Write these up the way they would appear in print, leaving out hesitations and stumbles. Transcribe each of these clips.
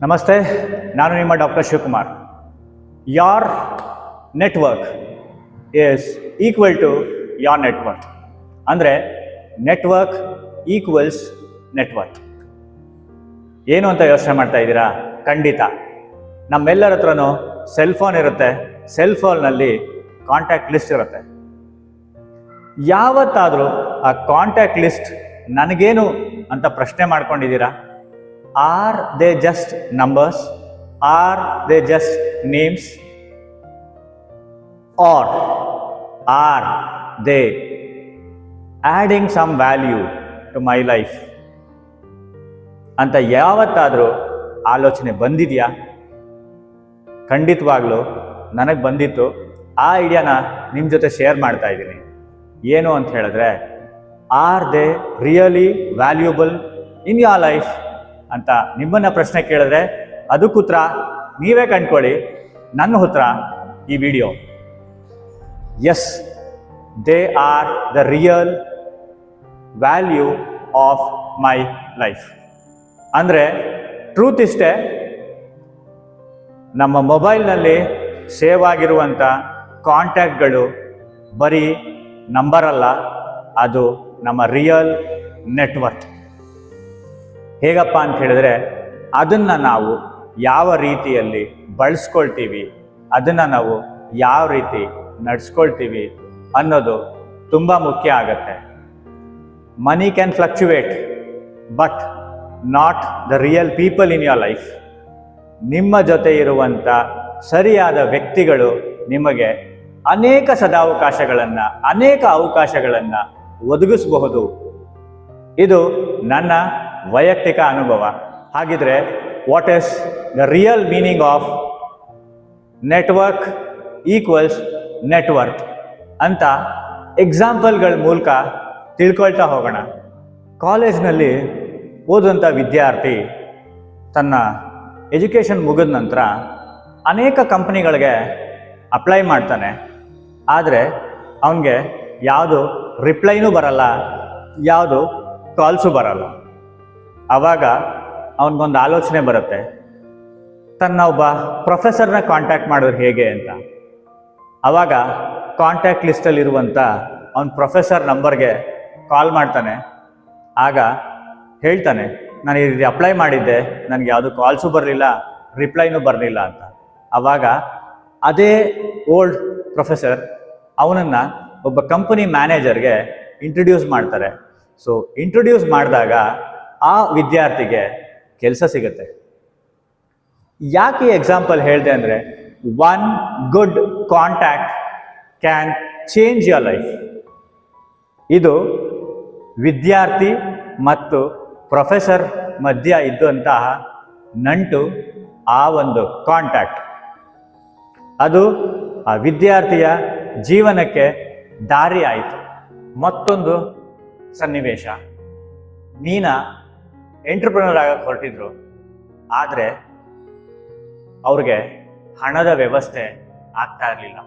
ನಮಸ್ತೆ, ನಾನು ನಿಮ್ಮ doctor Shivakumar. Your network is equal to your network. ಅಂದರೆ ನೆಟ್ವರ್ಕ್ ಈಕ್ವಲ್ಸ್ ನೆಟ್ವರ್ಕ್. ಏನು ಅಂತ ಯೋಚನೆ ಮಾಡ್ತಾ ಇದ್ದೀರಾ? ಖಂಡಿತ ನಮ್ಮೆಲ್ಲರ ಹತ್ರನೂ ಸೆಲ್ ಫೋನ್ ಇರುತ್ತೆ. ಸೆಲ್ ಫೋನ್ನಲ್ಲಿ ಕಾಂಟ್ಯಾಕ್ಟ್ ಲಿಸ್ಟ್ ಇರುತ್ತೆ. ಯಾವತ್ತಾದರೂ ಆ ಕಾಂಟ್ಯಾಕ್ಟ್ ಲಿಸ್ಟ್ ನನಗೇನು ಅಂತ ಪ್ರಶ್ನೆ ಮಾಡ್ಕೊಂಡಿದ್ದೀರಾ? Are they just numbers? Are they just names? Or are they adding some value to my life? ಅಂತ ಯಾವತ್ತಾದರೂ ಆಲೋಚನೆ ಬಂದಿದೆಯಾ? ಖಂಡಿತವಾಗ್ಲೂ ನನಗೆ ಬಂದಿತ್ತು. ಆ ಐಡಿಯಾನ ನಿಮ್ಮ ಜೊತೆ ಶೇರ್ ಮಾಡ್ತಾ ಇದ್ದೀನಿ. ಏನು ಅಂತ ಹೇಳಿದ್ರೆ, are they really valuable in your life ಅಂತ ನಿಮ್ಮನ್ನ ಪ್ರಶ್ನೆ ಕೇಳಿದ್ರೆ ಅದಕ್ಕೆ ಉತ್ತರ ನೀವೇ ಕಂಡ್ಕೊಳ್ಳಿ. ನನ್ನ ಉತ್ತರ ಈ video. Yes, they are the real value of my life. ಅಂದರೆ ಟ್ರೂತ್ ಇಷ್ಟೇ, ನಮ್ಮ ಮೊಬೈಲ್ನಲ್ಲಿ ಸೇವ್ ಆಗಿರುವಂಥ ಕಾಂಟ್ಯಾಕ್ಟ್ಗಳು ಬರೀ ನಂಬರ್ ಅಲ್ಲ, ಅದು ನಮ್ಮ ರಿಯಲ್ ನೆಟ್ವರ್ಕ್. ಹೇಗಪ್ಪ ಅಂತ ಹೇಳಿದ್ರೆ, ಅದನ್ನು ನಾವು ಯಾವ ರೀತಿಯಲ್ಲಿ ಬಳಸ್ಕೊಳ್ತೀವಿ, ಅದನ್ನು ನಾವು ಯಾವ ರೀತಿ ನಡೆಸ್ಕೊಳ್ತೀವಿ ಅನ್ನೋದು ತುಂಬ ಮುಖ್ಯ ಆಗತ್ತೆ. Money can fluctuate but not the real people in your life. ನಿಮ್ಮ ಜೊತೆ ಇರುವಂಥ ಸರಿಯಾದ ವ್ಯಕ್ತಿಗಳು ನಿಮಗೆ ಅನೇಕ ಸದಾವಕಾಶಗಳನ್ನು, ಅನೇಕ ಅವಕಾಶಗಳನ್ನು ಒದಗಿಸಬಹುದು. ಇದು ನನ್ನ ವೈಯಕ್ತಿಕ ಅನುಭವ. ಹಾಗಿದ್ರೆ what is the real meaning of network equals network ಅಂತ ಎಕ್ಸಾಂಪಲ್ಗಳ ಮೂಲಕ ತಿಳ್ಕೊಳ್ತಾ ಹೋಗೋಣ. ಕಾಲೇಜ್ನಲ್ಲಿ ಓದುವಂಥ ವಿದ್ಯಾರ್ಥಿ ತನ್ನ ಎಜುಕೇಷನ್ ಮುಗಿದ ನಂತರ ಅನೇಕ ಕಂಪ್ನಿಗಳಿಗೆ ಅಪ್ಲೈ ಮಾಡ್ತಾನೆ. ಆದರೆ ಅವನಿಗೆ ಯಾವುದು ರಿಪ್ಲೈನೂ ಬರಲ್ಲ, ಯಾವುದು ಕಾಲ್ಸು ಬರಲ್ಲ. ಆವಾಗ ಅವನಿಗೊಂದು ಆಲೋಚನೆ ಬರುತ್ತೆ, ತನ್ನ ಒಬ್ಬ ಪ್ರೊಫೆಸರ್ನ ಕಾಂಟ್ಯಾಕ್ಟ್ ಮಾಡೋದು ಹೇಗೆ ಅಂತ. ಆವಾಗ ಕಾಂಟ್ಯಾಕ್ಟ್ ಲಿಸ್ಟಲ್ಲಿರುವಂಥ ಅವನ ಪ್ರೊಫೆಸರ್ ನಂಬರ್ಗೆ ಕಾಲ್ ಮಾಡ್ತಾನೆ. ಆಗ ಹೇಳ್ತಾನೆ, ನಾನು ಈ ರೀತಿ ಅಪ್ಲೈ ಮಾಡಿದ್ದೆ, ನನಗೆ ಯಾವುದು ಕಾಲ್ಸು ಬರಲಿಲ್ಲ, ರಿಪ್ಲೈನೂ ಬರಲಿಲ್ಲ ಅಂತ. ಆವಾಗ ಅದೇ ಓಲ್ಡ್ ಪ್ರೊಫೆಸರ್ ಅವನನ್ನು ಒಬ್ಬ ಕಂಪನಿ ಮ್ಯಾನೇಜರ್ಗೆ ಇಂಟ್ರೊಡ್ಯೂಸ್ ಮಾಡ್ತಾರೆ. ಸೊ ಇಂಟ್ರೊಡ್ಯೂಸ್ ಮಾಡಿದಾಗ ಆ ವಿದ್ಯಾರ್ಥಿಗೆ ಕೆಲಸ ಸಿಗುತ್ತೆ. ಯಾಕೆ ಈ ಎಕ್ಸಾಂಪಲ್ ಹೇಳಿದೆ ಅಂದರೆ, one good contact can change your life. ಇದು ವಿದ್ಯಾರ್ಥಿ ಮತ್ತು ಪ್ರೊಫೆಸರ್ ಮಧ್ಯ ಇದ್ದಂತಹ ನಂಟು, ಆ ಒಂದು ಕಾಂಟ್ಯಾಕ್ಟ್ ಅದು ಆ ವಿದ್ಯಾರ್ಥಿಯ ಜೀವನಕ್ಕೆ ದಾರಿ ಆಯಿತು. ಮತ್ತೊಂದು ಸನ್ನಿವೇಶ, ಮೀನಾ ಎಂಟ್ರಪ್ರನರ್ ಆಗಕ್ಕೆ ಹೊರಟಿದ್ರು. ಆದರೆ ಅವ್ರಿಗೆ ಹಣದ ವ್ಯವಸ್ಥೆ ಆಗ್ತಾ ಇರಲಿಲ್ಲ.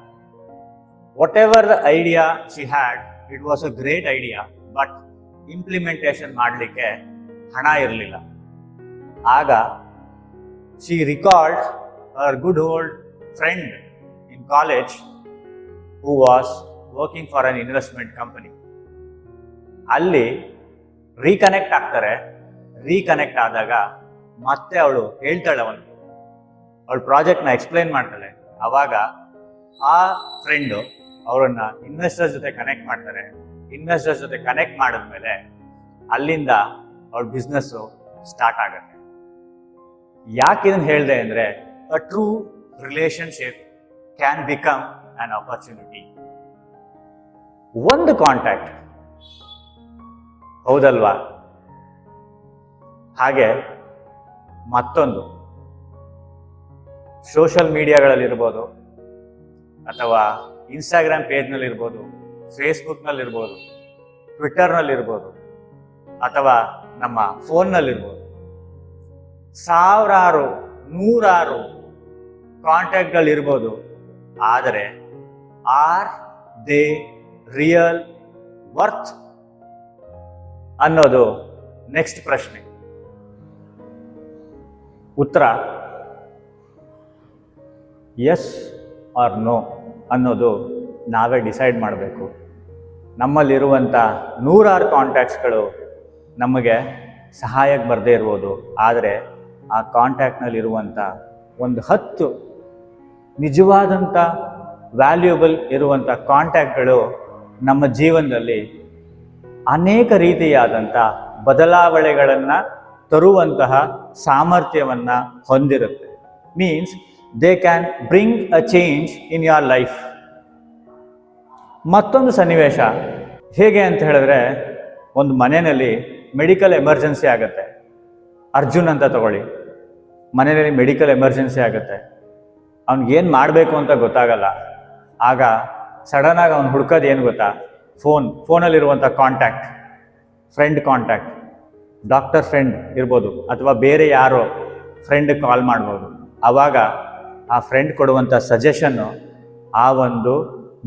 Whatever the idea she had, it was a great idea, but implementation ಮಾಡಲಿಕ್ಕೆ ಹಣ ಇರಲಿಲ್ಲ. ಆಗ she recalled our good old friend in college who was working for an investment company. ಅಲ್ಲಿ ರೀಕನೆಕ್ಟ್ ಆಗ್ತಾರೆ. ರೀಕನೆಕ್ಟ್ ಆದಾಗ ಮತ್ತೆ ಅವಳು ಹೇಳ್ತಾಳೆ, ಅವಳ ಪ್ರಾಜೆಕ್ಟ್ನ ಎಕ್ಸ್ಪ್ಲೈನ್ ಮಾಡ್ತಾಳೆ. ಆವಾಗ ಆ ಫ್ರೆಂಡು ಅವರನ್ನ ಇನ್ವೆಸ್ಟರ್ಸ್ ಜೊತೆ ಕನೆಕ್ಟ್ ಮಾಡ್ತಾರೆ. ಇನ್ವೆಸ್ಟರ್ಸ್ ಜೊತೆ ಕನೆಕ್ಟ್ ಮಾಡಿದ್ಮೇಲೆ ಅಲ್ಲಿಂದ ಅವಳ ಬಿಸ್ನೆಸ್ಸು ಸ್ಟಾರ್ಟ್ ಆಗುತ್ತೆ. ಯಾಕೆ ಇದನ್ನು ಹೇಳಿದೆ ಅಂದರೆ, a true relationship can become on opportunity. ಒಂದು ಕಾಂಟ್ಯಾಕ್ಟ್, ಹೌದಲ್ವಾ? ಹಾಗೆ ಮತ್ತೊಂದು ಸೋಷಿಯಲ್ ಮೀಡಿಯಾಗಳಲ್ಲಿರ್ಬೋದು, ಅಥವಾ ಇನ್ಸ್ಟಾಗ್ರಾಮ್ ಪೇಜ್ನಲ್ಲಿರ್ಬೋದು, ಫೇಸ್ಬುಕ್ನಲ್ಲಿರ್ಬೋದು, ಟ್ವಿಟ್ಟರ್ನಲ್ಲಿರ್ಬೋದು, ಅಥವಾ ನಮ್ಮ ಫೋನ್ನಲ್ಲಿರ್ಬೋದು, ಸಾವಿರಾರು ನೂರಾರು ಕಾಂಟ್ಯಾಕ್ಟ್ಗಳಿರ್ಬೋದು. ಆದರೆ ಆರ್ ದೇ ರಿಯಲ್ ವರ್ತ್ ಅನ್ನೋದು ನೆಕ್ಸ್ಟ್ ಪ್ರಶ್ನೆ. ಉತ್ತರ ಎಸ್ ಆರ್ ನೋ ಅನ್ನೋದು ನಾವೇ ಡಿಸೈಡ್ ಮಾಡಬೇಕು. ನಮ್ಮಲ್ಲಿರುವಂಥ ನೂರಾರು ಕಾಂಟ್ಯಾಕ್ಟ್ಸ್ಗಳು ನಮಗೆ ಸಹಾಯಕ್ಕೆ ಬರದೇ ಇರ್ಬೋದು, ಆದರೆ ಆ ಕಾಂಟ್ಯಾಕ್ಟ್ನಲ್ಲಿರುವಂಥ ಒಂದು 10 ನಿಜವಾದಂಥ ವ್ಯಾಲ್ಯೂಬಲ್ ಇರುವಂಥ ಕಾಂಟ್ಯಾಕ್ಟ್ಗಳು ನಮ್ಮ ಜೀವನದಲ್ಲಿ ಅನೇಕ ರೀತಿಯಾದಂಥ ಬದಲಾವಣೆಗಳನ್ನು ತರುವಂತಹ ಸಾಮರ್ಥ್ಯವನ್ನು ಹೊಂದಿರುತ್ತೆ. Means they can bring a change in your life. ಮತ್ತೊಂದು ಸನ್ನಿವೇಶ ಹೇಗೆ ಅಂತ ಹೇಳಿದ್ರೆ, ಒಂದು ಮನೆಯಲ್ಲಿ ಮೆಡಿಕಲ್ ಎಮರ್ಜೆನ್ಸಿ ಆಗುತ್ತೆ. ಅರ್ಜುನ್ ಅಂತ ತಗೊಳ್ಳಿ, ಮನೆಯಲ್ಲಿ ಮೆಡಿಕಲ್ ಎಮರ್ಜೆನ್ಸಿ ಆಗುತ್ತೆ. ಅವ್ನಿಗೇನು ಮಾಡಬೇಕು ಅಂತ ಗೊತ್ತಾಗಲ್ಲ. ಆಗ ಸಡನ್ನಾಗಿ ಅವ್ನು ಹುಡ್ಕೋದು ಏನು ಗೊತ್ತಾ, ಫೋನಲ್ಲಿರುವಂಥ contact, friend contact, doctor friend ಇರ್ಬೋದು ಅಥವಾ ಬೇರೆ ಯಾರೋ ಫ್ರೆಂಡ್ ಕಾಲ್ ಮಾಡ್ಬೋದು. ಆವಾಗ ಆ ಫ್ರೆಂಡ್ ಕೊಡುವಂಥ ಸಜೆಷನ್ನು ಆ ಒಂದು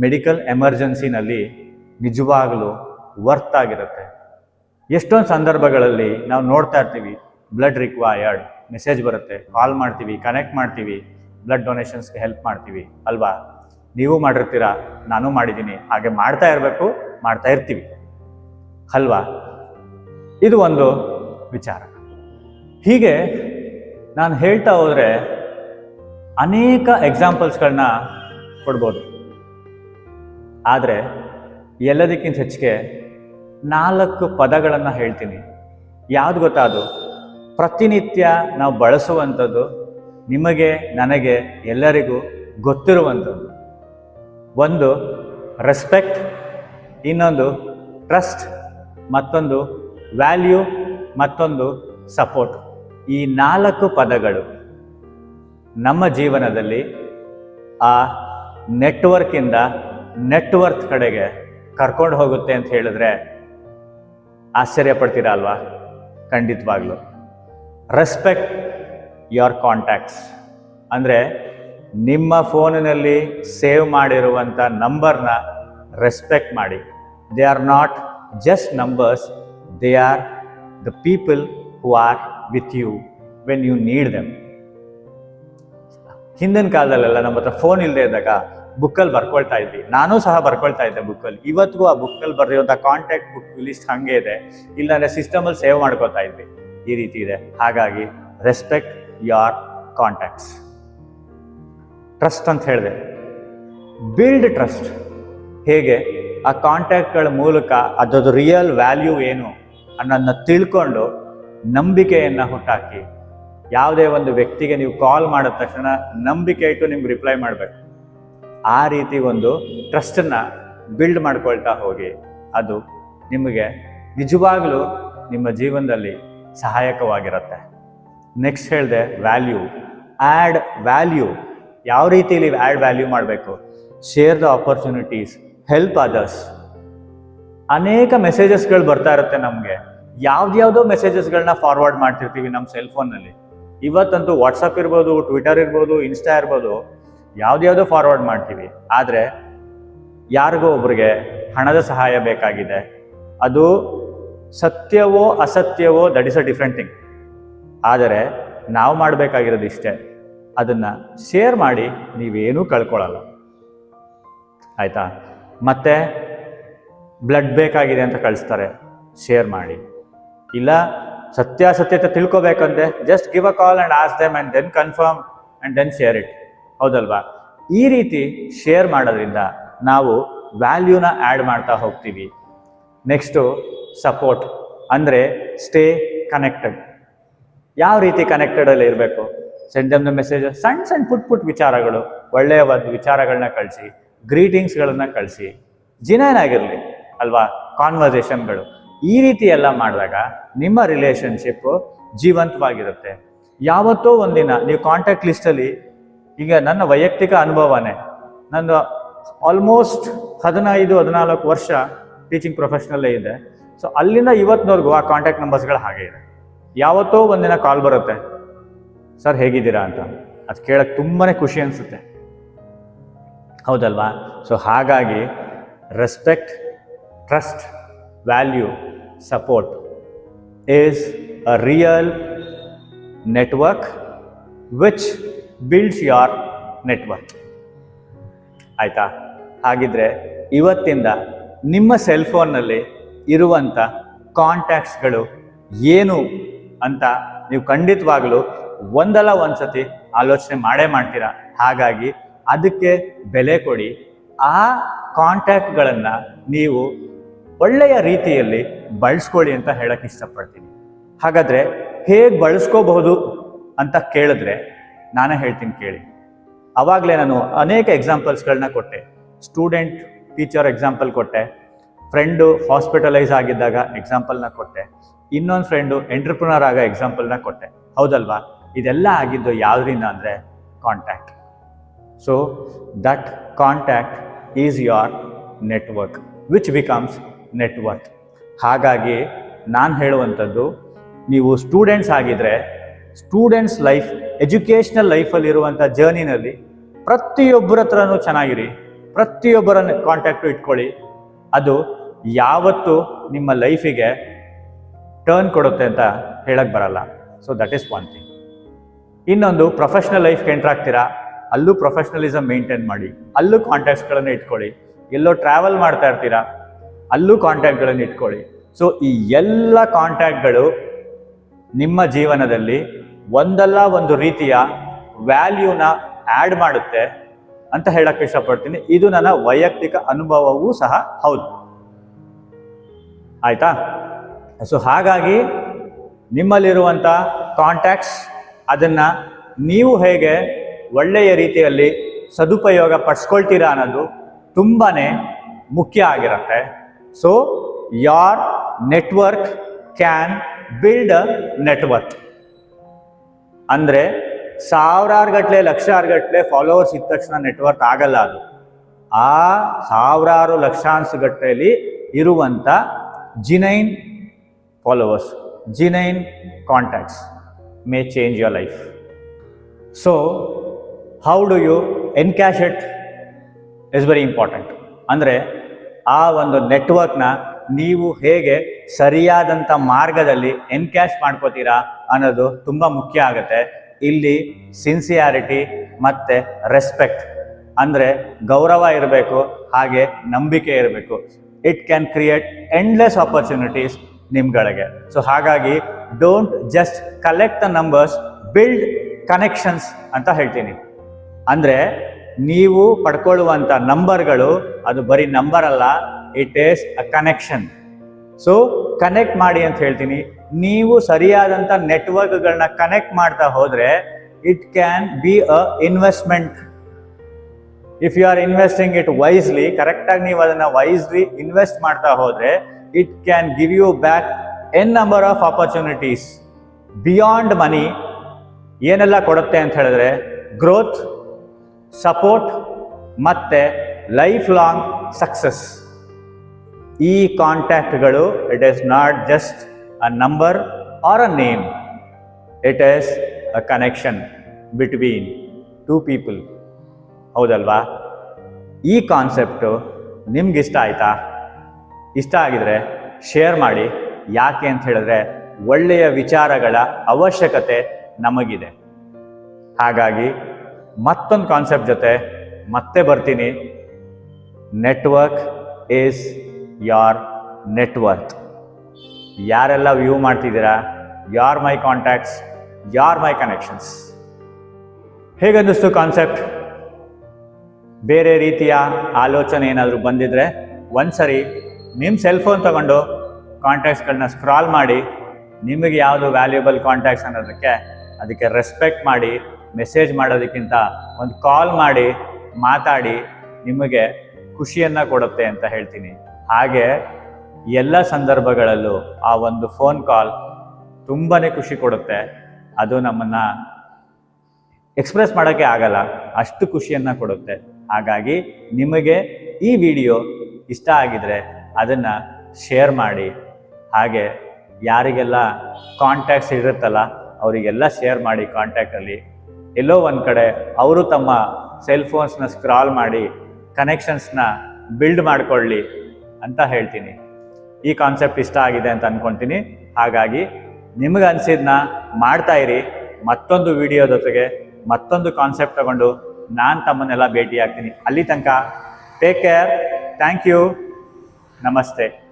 ಮೆಡಿಕಲ್ ಎಮರ್ಜೆನ್ಸಿನಲ್ಲಿ ನಿಜವಾಗಲೂ ವರ್ತ್ ಆಗಿರುತ್ತೆ. ಎಷ್ಟೊಂದು ಸಂದರ್ಭಗಳಲ್ಲಿ ನಾವು ನೋಡ್ತಾ ಇರ್ತೀವಿ, ಬ್ಲಡ್ ರಿಕ್ವೈರ್ಡ್ ಮೆಸೇಜ್ ಬರುತ್ತೆ, ಕಾಲ್ ಮಾಡ್ತೀವಿ, ಕನೆಕ್ಟ್ ಮಾಡ್ತೀವಿ, ಬ್ಲಡ್ ಡೊನೇಷನ್ಸ್ಗೆ ಹೆಲ್ಪ್ ಮಾಡ್ತೀವಿ ಅಲ್ವಾ? ನೀವು ಮಾಡಿರ್ತೀರಾ, ನಾನು ಮಾಡಿದ್ದೀನಿ, ಹಾಗೆ ಮಾಡ್ತಾ ಇರ್ತೀವಿ ಅಲ್ವಾ? ಇದು ಒಂದು ವಿಚಾರ. ಹೀಗೆ ನಾನು ಹೇಳ್ತಾ ಹೋದರೆ ಅನೇಕ ಎಕ್ಸಾಂಪಲ್ಸ್ಗಳನ್ನ ಕೊಡ್ಬೋದು. ಆದರೆ ಎಲ್ಲದಕ್ಕಿಂತ ಹೆಚ್ಚಿಗೆ 4 ಪದಗಳನ್ನು ಹೇಳ್ತೀನಿ. ಯಾವುದು ಗೊತ್ತಾ? ಅದು ಪ್ರತಿನಿತ್ಯ ನಾವು ಬಳಸುವಂಥದ್ದು, ನಿಮಗೆ, ನನಗೆ, ಎಲ್ಲರಿಗೂ ಗೊತ್ತಿರುವಂಥದ್ದು. ಒಂದು ರೆಸ್ಪೆಕ್ಟ್, ಇನ್ನೊಂದು ಟ್ರಸ್ಟ್, ಮತ್ತೊಂದು ವ್ಯಾಲ್ಯೂ, ಮತ್ತೊಂದು ಸಪೋರ್ಟ್. ಈ 4 ಪದಗಳು ನಮ್ಮ ಜೀವನದಲ್ಲಿ ಆ ನೆಟ್ವರ್ಕಿಂದ ನೆಟ್ವರ್ತ್ ಕಡೆಗೆ ಕರ್ಕೊಂಡು ಹೋಗುತ್ತೆ ಅಂತ ಹೇಳಿದ್ರೆ ಆಶ್ಚರ್ಯ ಪಡ್ತೀರಾ ಅಲ್ವಾ? ಖಂಡಿತವಾಗ್ಲು. ರೆಸ್ಪೆಕ್ಟ್ ಯುವರ್ ಕಾಂಟ್ಯಾಕ್ಟ್ಸ್ ಅಂದರೆ ನಿಮ್ಮ ಫೋನಿನಲ್ಲಿ ಸೇವ್ ಮಾಡಿರುವಂಥ ನಂಬರ್ನ ರೆಸ್ಪೆಕ್ಟ್ ಮಾಡಿ. They are not just numbers, they are the people who are with you when you need them. ಹಿಂದಿನ ಕಾಲದಲ್ಲೆಲ್ಲ ನಮ್ಮ ಹತ್ರ ಫೋನ್ ಇಲ್ಲದೆ ಇದ್ದಾಗ ಬುಕ್ಕಲ್ಲಿ ಬರ್ಕೊಳ್ತಾ ಇದ್ವಿ. ನಾನೂ ಸಹ ಬರ್ಕೊಳ್ತಾ ಇದ್ದೆ ಬುಕ್ಕಲ್ಲಿ. ಇವತ್ತಿಗೂ ಆ ಬುಕ್ಕಲ್ಲಿ ಬರೆಯುವಂಥ ಕಾಂಟ್ಯಾಕ್ಟ್ ಬುಕ್ ಲಿಸ್ಟ್ ಹಾಗೆ ಇದೆ, ಇಲ್ಲಾಂದರೆ ಸಿಸ್ಟಮಲ್ಲಿ ಸೇವ್ ಮಾಡ್ಕೊತಾ ಇದ್ವಿ. ಈ ರೀತಿ ಇದೆ. ಹಾಗಾಗಿ ರೆಸ್ಪೆಕ್ಟ್ ಯುವರ್ ಕಾಂಟ್ಯಾಕ್ಟ್ಸ್. ಟ್ರಸ್ಟ್ ಅಂತ ಹೇಳಿದೆ, ಬಿಲ್ಡ್ ಟ್ರಸ್ಟ್. ಹೇಗೆ? ಆ ಕಾಂಟ್ಯಾಕ್ಟ್ಗಳ ಮೂಲಕ ಅದರದ್ದು ರಿಯಲ್ ವ್ಯಾಲ್ಯೂ ಏನು ಅನ್ನೋದನ್ನ ತಿಳ್ಕೊಂಡು ನಂಬಿಕೆಯನ್ನು ಹುಟ್ಟಾಕಿ, ಯಾವುದೇ ಒಂದು ವ್ಯಕ್ತಿಗೆ ನೀವು ಕಾಲ್ ಮಾಡಿದ ತಕ್ಷಣ ನಂಬಿಕೆ ಇಟ್ಟು ನಿಮ್ಗೆ ರಿಪ್ಲೈ ಮಾಡಬೇಕು. ಆ ರೀತಿ ಒಂದು ಟ್ರಸ್ಟನ್ನು ಬಿಲ್ಡ್ ಮಾಡ್ಕೊಳ್ತಾ ಹೋಗಿ, ಅದು ನಿಮಗೆ ನಿಜವಾಗಲೂ ನಿಮ್ಮ ಜೀವನದಲ್ಲಿ ಸಹಾಯಕವಾಗಿರುತ್ತೆ. ನೆಕ್ಸ್ಟ್ ಹೇಳಿದೆ ವ್ಯಾಲ್ಯೂ. Add value. ಯಾವ ರೀತಿಯಲ್ಲಿ ಆ್ಯಡ್ ವ್ಯಾಲ್ಯೂ ಮಾಡಬೇಕು? Share the opportunities, help others. ಅನೇಕ ಮೆಸೇಜಸ್ಗಳು ಬರ್ತಾ ಇರುತ್ತೆ ನಮಗೆ. ಯಾವ್ದ್ಯಾವುದೋ ಮೆಸೇಜಸ್ಗಳನ್ನ ಫಾರ್ವರ್ಡ್ ಮಾಡ್ತಿರ್ತೀವಿ ನಮ್ಮ ಸೆಲ್ ಫೋನ್ನಲ್ಲಿ. ಇವತ್ತಂತೂ ವಾಟ್ಸಪ್ ಇರ್ಬೋದು, ಟ್ವಿಟರ್ ಇರ್ಬೋದು, ಇನ್ಸ್ಟಾ ಇರ್ಬೋದು, ಯಾವುದ್ಯಾವುದೋ ಫಾರ್ವರ್ಡ್ ಮಾಡ್ತೀವಿ. ಆದರೆ ಯಾರಿಗೋ ಒಬ್ರಿಗೆ ಹಣದ ಸಹಾಯ ಬೇಕಾಗಿದೆ. ಅದು ಸತ್ಯವೋ ಅಸತ್ಯವೋ, that is a different thing. ಆದರೆ ನಾವು ಮಾಡಬೇಕಾಗಿರೋದು ಇಷ್ಟೇ, ಅದನ್ನು ಶೇರ್ ಮಾಡಿ, ನೀವೇನೂ ಕಳ್ಕೊಳ್ಳಲ್ಲ. ಆಯಿತಾ? ಮತ್ತೆ ಬ್ಲಡ್ ಬೇಕಾಗಿದೆ ಅಂತ ಕಳಿಸ್ತಾರೆ, ಶೇರ್ ಮಾಡಿ. ಇಲ್ಲ ಸತ್ಯಾಸತ್ಯತೆ ತಿಳ್ಕೊಬೇಕಂದ್ರೆ just give a call and ask them and then confirm and then share it. ಹೌದಲ್ವಾ? ಈ ರೀತಿ ಶೇರ್ ಮಾಡೋದ್ರಿಂದ ನಾವು ವ್ಯಾಲ್ಯೂನ ಆ್ಯಡ್ ಮಾಡ್ತಾ ಹೋಗ್ತೀವಿ. ನೆಕ್ಸ್ಟು ಸಪೋರ್ಟ್ ಅಂದರೆ ಸ್ಟೇ ಕನೆಕ್ಟೆಡ್. ಯಾವ ರೀತಿ ಕನೆಕ್ಟೆಡಲ್ಲಿ ಇರಬೇಕು? Send them the message. ಸಣ್ಣ ಪುಟ್ ವಿಚಾರಗಳು, ಒಳ್ಳೆಯ ವಿಚಾರಗಳನ್ನ ಕಳಿಸಿ, ಗ್ರೀಟಿಂಗ್ಸ್ಗಳನ್ನ ಕಳಿಸಿ, ಜಿನೇನ್ ಆಗಿರಲಿ ಅಲ್ವಾ, ಕಾನ್ವರ್ಸೇಷನ್ಗಳು. ಈ ರೀತಿ ಎಲ್ಲ ಮಾಡಿದಾಗ ನಿಮ್ಮ ರಿಲೇಷನ್ಶಿಪ್ಪು ಜೀವಂತವಾಗಿರುತ್ತೆ. ಯಾವತ್ತೋ ಒಂದಿನ ನೀವು ಕಾಂಟ್ಯಾಕ್ಟ್ ಲಿಸ್ಟಲ್ಲಿ, ಈಗ ನನ್ನ ವೈಯಕ್ತಿಕ ಅನುಭವನೇ, ನಂದು ಆಲ್ಮೋಸ್ಟ್ 15-14 ವರ್ಷ ಟೀಚಿಂಗ್ ಪ್ರೊಫೆಷ್ನಲ್ಲೇ ಇದೆ. ಸೊ ಅಲ್ಲಿಂದ ಇವತ್ತಿನವರೆಗೂ ಆ ಕಾಂಟ್ಯಾಕ್ಟ್ ನಂಬರ್ಸ್ಗಳು ಹಾಗೆ ಇದೆ. ಯಾವತ್ತೋ ಒಂದಿನ ಕಾಲ್ ಬರುತ್ತೆ, ಸರ್ ಹೇಗಿದ್ದೀರಾ ಅಂತ. ಅದು ಕೇಳಕ್ಕೆ ತುಂಬಾ ಖುಷಿ ಅನಿಸುತ್ತೆ, ಹೌದಲ್ವಾ? ಸೊ ಹಾಗಾಗಿ respect, trust, value, support is a real network which builds your network. ಆಯಿತಾ? ಹಾಗಿದ್ರೆ ಇವತ್ತಿಂದ ನಿಮ್ಮ ಸೆಲ್ ಫೋನ್ನಲ್ಲಿ ಇರುವಂಥ ಕಾಂಟ್ಯಾಕ್ಟ್ಸ್ಗಳು ಏನು ಅಂತ ನೀವು ಖಂಡಿತವಾಗಲೂ ಒಂದಲ್ಲ ಒಂದು ಸತಿ ಆಲೋಚನೆ ಮಾಡೇ ಮಾಡ್ತೀರಾ. ಹಾಗಾಗಿ ಅದಕ್ಕೆ ಬೆಲೆ ಕೊಡಿ. ಆ ಕಾಂಟ್ಯಾಕ್ಟ್ಗಳನ್ನು ನೀವು ಒಳ್ಳೆಯ ರೀತಿಯಲ್ಲಿ ಬಳಸ್ಕೊಳ್ಳಿ ಅಂತ ಹೇಳಕ್ಕೆ ಇಷ್ಟಪಡ್ತೀನಿ. ಹಾಗಾದರೆ ಹೇಗೆ ಬಳಸ್ಕೋಬಹುದು ಅಂತ ಕೇಳಿದ್ರೆ ನಾನೇ ಹೇಳ್ತೀನಿ ಕೇಳಿ. ಆವಾಗಲೇ ನಾನು ಅನೇಕ ಎಕ್ಸಾಂಪಲ್ಸ್ಗಳನ್ನ ಕೊಟ್ಟೆ. ಸ್ಟೂಡೆಂಟ್ ಟೀಚರ್ ಎಕ್ಸಾಂಪಲ್ ಕೊಟ್ಟೆ, ಫ್ರೆಂಡು ಹಾಸ್ಪಿಟಲೈಸ್ ಆಗಿದ್ದಾಗ ಎಕ್ಸಾಂಪಲ್ನ ಕೊಟ್ಟೆ, ಇನ್ನೊಂದು ಫ್ರೆಂಡು ಎಂಟ್ರಪ್ರನರ್ ಆಗೋ ಎಕ್ಸಾಂಪಲ್ನ ಕೊಟ್ಟೆ. ಹೌದಲ್ವಾ? ಇದೆಲ್ಲ ಆಗಿದ್ದು ಯಾವುದರಿಂದ ಅಂದರೆ contact. So that contact is your network which becomes network. ಹಾಗಾಗಿ ನಾನು ಹೇಳುವಂಥದ್ದು, ನೀವು ಸ್ಟೂಡೆಂಟ್ಸ್ ಆಗಿದ್ದರೆ ಸ್ಟೂಡೆಂಟ್ಸ್ ಲೈಫ್, ಎಜುಕೇಷ್ನಲ್ ಲೈಫಲ್ಲಿರುವಂಥ ಜರ್ನಿನಲ್ಲಿ ಪ್ರತಿಯೊಬ್ಬರ ಹತ್ರನೂ ಚೆನ್ನಾಗಿರಿ, ಪ್ರತಿಯೊಬ್ಬರ ಕಾಂಟ್ಯಾಕ್ಟು ಇಟ್ಕೊಳ್ಳಿ. ಅದು ಯಾವತ್ತೂ ನಿಮ್ಮ ಲೈಫಿಗೆ ಟರ್ನ್ ಕೊಡುತ್ತೆ ಅಂತ ಹೇಳಕ್ಕೆ ಬರಲ್ಲ. So that is one thing. ಇನ್ನೊಂದು, ಪ್ರೊಫೆಷ್ನಲ್ ಲೈಫ್ಗೆ ಎಂಟ್ರ್ ಆಗ್ತೀರಾ, ಅಲ್ಲೂ ಪ್ರೊಫೆಷ್ನಲಿಸಮ್ ಮೇಂಟೈನ್ ಮಾಡಿ, ಅಲ್ಲೂ ಕಾಂಟ್ಯಾಕ್ಟ್ಸ್ಗಳನ್ನು ಇಟ್ಕೊಳ್ಳಿ. ಎಲ್ಲೋ ಟ್ರಾವೆಲ್ ಮಾಡ್ತಾ ಇರ್ತೀರಾ, ಅಲ್ಲೂ ಕಾಂಟ್ಯಾಕ್ಟ್ಗಳನ್ನು ಇಟ್ಕೊಳ್ಳಿ. ಸೊ ಈ ಎಲ್ಲ ಕಾಂಟ್ಯಾಕ್ಟ್ಗಳು ನಿಮ್ಮ ಜೀವನದಲ್ಲಿ ಒಂದಲ್ಲ ಒಂದು ರೀತಿಯ ವ್ಯಾಲ್ಯೂನ ಆ್ಯಡ್ ಮಾಡುತ್ತೆ ಅಂತ ಹೇಳಕ್ಕೆ ಇಷ್ಟಪಡ್ತೀನಿ. ಇದು ನನ್ನ ವೈಯಕ್ತಿಕ ಅನುಭವವೂ ಸಹ ಹೌದು. ಆಯಿತಾ? ಸೊ ಹಾಗಾಗಿ ನಿಮ್ಮಲ್ಲಿರುವಂಥ ಕಾಂಟ್ಯಾಕ್ಟ್ಸ್, ಅದನ್ನು ನೀವು ಹೇಗೆ ಒಳ್ಳೆಯ ರೀತಿಯಲ್ಲಿ ಸದುಪಯೋಗ ಪಡಿಸ್ಕೊಳ್ತೀರಾ ಅನ್ನೋದು ತುಂಬಾ ಮುಖ್ಯ ಆಗಿರುತ್ತೆ. So your network can build a network. ಅಂದರೆ ಸಾವಿರಾರು ಗಟ್ಟಲೆ, ಲಕ್ಷಾರು ಗಟ್ಟಲೆ ಫಾಲೋವರ್ಸ್ ಇದ್ದ ತಕ್ಷಣ ನೆಟ್ವರ್ಕ್ ಆಗಲ್ಲ. ಅದು ಆ ಸಾವಿರಾರು ಲಕ್ಷಾಂಶ ಗಟ್ಟಲೆಯಲ್ಲಿ ಇರುವಂಥ genuine followers, genuine contacts may change your life. So how do you encash it is very important. ಅಂದರೆ ಆ ಒಂದು ನೆಟ್ವರ್ಕ್ನ ನೀವು ಹೇಗೆ ಸರಿಯಾದಂಥ ಮಾರ್ಗದಲ್ಲಿ ಎನ್ಕ್ಯಾಶ್ ಮಾಡ್ಕೋತೀರಾ ಅನ್ನೋದು ತುಂಬ ಮುಖ್ಯ ಆಗುತ್ತೆ. ಇಲ್ಲಿ ಸಿನ್ಸಿಯಾರಿಟಿ ಮತ್ತು ರೆಸ್ಪೆಕ್ಟ್, ಅಂದರೆ ಗೌರವ ಇರಬೇಕು, ಹಾಗೆ ನಂಬಿಕೆ ಇರಬೇಕು. It can create endless opportunities ನಿಮ್ಗಳಿಗೆ. ಸೊ ಹಾಗಾಗಿ don't just collect the numbers, build connections ಅಂತ ಹೇಳ್ತೀನಿ. ಅಂದರೆ ನೀವು ಪಡ್ಕೊಳ್ಳುವಂಥ ನಂಬರ್ಗಳು ಅದು ಬರೀ ನಂಬರ್ ಅಲ್ಲ, it is a connection. So connect ಮಾಡಿ ಅಂತ ಹೇಳ್ತೀನಿ. ನೀವು ಸರಿಯಾದಂಥ ನೆಟ್ವರ್ಕ್ಗಳನ್ನ ಕನೆಕ್ಟ್ ಮಾಡ್ತಾ ಹೋದರೆ it can be a investment. If you are investing it wisely, ಕರೆಕ್ಟಾಗಿ ನೀವು ಅದನ್ನು ವೈಸ್ಲಿ ಇನ್ವೆಸ್ಟ್ ಮಾಡ್ತಾ ಹೋದರೆ it can give you back N number of opportunities beyond money. ಏನೆಲ್ಲ ಕೊಡುತ್ತೆ ಅಂತ ಹೇಳಿದ್ರೆ ಗ್ರೋತ್, ಸಪೋರ್ಟ್ ಮತ್ತು ಲೈಫ್ ಲಾಂಗ್ ಸಕ್ಸಸ್. ಈ ಕಾಂಟ್ಯಾಕ್ಟ್ಗಳು, it is not just a number or a name, it is a connection between two people. ಹೌದಲ್ವಾ? ಈ concept ನಿಮ್ಗೆ ಇಷ್ಟ ಆಯಿತಾ? ಇಷ್ಟ ಆಗಿದರೆ ಶೇರ್ ಮಾಡಿ. ಯಾಕೆ ಅಂತ ಹೇಳಿದ್ರೆ ಒಳ್ಳೆಯ ವಿಚಾರಗಳ ಅವಶ್ಯಕತೆ ನಮಗಿದೆ. ಹಾಗಾಗಿ ಮತ್ತೊಂದು ಕಾನ್ಸೆಪ್ಟ್ ಜೊತೆ ಮತ್ತೆ ಬರ್ತೀನಿ. Network is your network. ಯಾರೆಲ್ಲ ವ್ಯೂ ಮಾಡ್ತಿದ್ದೀರಾ, ಯಾರ್ ಮೈ ಕಾಂಟ್ಯಾಕ್ಟ್ಸ್, ಯಾರ್ ಮೈ ಕನೆಕ್ಷನ್ಸ್. ಹೇಗನ್ನಿಸ್ತು ಕಾನ್ಸೆಪ್ಟ್? ಬೇರೆ ರೀತಿಯ ಆಲೋಚನೆ ಏನಾದರೂ ಬಂದಿದ್ರೆ ಒಂದ್ಸರಿ ನಿಮ್ಮ ಸೆಲ್ ಫೋನ್ ತಗೊಂಡು ಕಾಂಟ್ಯಾಕ್ಟ್ಸ್ಗಳನ್ನ ಸ್ಕ್ರಾಲ್ ಮಾಡಿ, ನಿಮಗೆ ಯಾವುದು ವ್ಯಾಲ್ಯೂಬಲ್ ಕಾಂಟ್ಯಾಕ್ಟ್ಸ್ ಅನ್ನೋದಕ್ಕೆ ಅದಕ್ಕೆ ರೆಸ್ಪೆಕ್ಟ್ ಮಾಡಿ, ಮೆಸೇಜ್ ಮಾಡೋದಕ್ಕಿಂತ ಒಂದು ಕಾಲ್ ಮಾಡಿ ಮಾತಾಡಿ, ನಿಮಗೆ ಖುಷಿಯನ್ನು ಕೊಡುತ್ತೆ ಅಂತ ಹೇಳ್ತೀನಿ. ಹಾಗೆ ಎಲ್ಲ ಸಂದರ್ಭಗಳಲ್ಲೂ ಆ ಒಂದು ಫೋನ್ ಕಾಲ್ ತುಂಬಾ ಖುಷಿ ಕೊಡುತ್ತೆ. ಅದು ನಮ್ಮನ್ನು ಎಕ್ಸ್ಪ್ರೆಸ್ ಮಾಡೋಕ್ಕೆ ಆಗಲ್ಲ, ಅಷ್ಟು ಖುಷಿಯನ್ನು ಕೊಡುತ್ತೆ. ಹಾಗಾಗಿ ನಿಮಗೆ ಈ ವಿಡಿಯೋ ಇಷ್ಟ ಆಗಿದರೆ ಅದನ್ನು ಶೇರ್ ಮಾಡಿ. ಹಾಗೆ ಯಾರಿಗೆಲ್ಲ ಕಾಂಟ್ಯಾಕ್ಟ್ಸ್ ಇರುತ್ತಲ್ಲ ಅವರಿಗೆಲ್ಲ ಶೇರ್ ಮಾಡಿ. ಕಾಂಟ್ಯಾಕ್ಟಲ್ಲಿ ಎಲ್ಲೋ ಒಂದು ಕಡೆ ಅವರು ತಮ್ಮ ಸೆಲ್ ಫೋನ್ಸ್ನ ಸ್ಕ್ರಾಲ್ ಮಾಡಿ ಕನೆಕ್ಷನ್ಸ್ನ ಬಿಲ್ಡ್ ಮಾಡಿಕೊಳ್ಳಿ ಅಂತ ಹೇಳ್ತೀನಿ. ಈ ಕಾನ್ಸೆಪ್ಟ್ ಇಷ್ಟ ಆಗಿದೆ ಅಂತ ಅಂದ್ಕೊಳ್ತೀನಿ. ಹಾಗಾಗಿ ನಿಮಗೆ ಅನಿಸಿದ್ನ ಮಾಡ್ತಾಯಿರಿ, ಮತ್ತೊಂದು ವಿಡಿಯೋ ಜೊತೆಗೆ ಮತ್ತೊಂದು ಕಾನ್ಸೆಪ್ಟ್ ತಗೊಂಡು ನಾನು ತಮ್ಮನ್ನೆಲ್ಲ ಭೇಟಿ ಆಗ್ತೀನಿ. ಅಲ್ಲಿ ತನಕ ಟೇಕ್ ಕೇರ್. Thank you. ನಮಸ್ತೆ.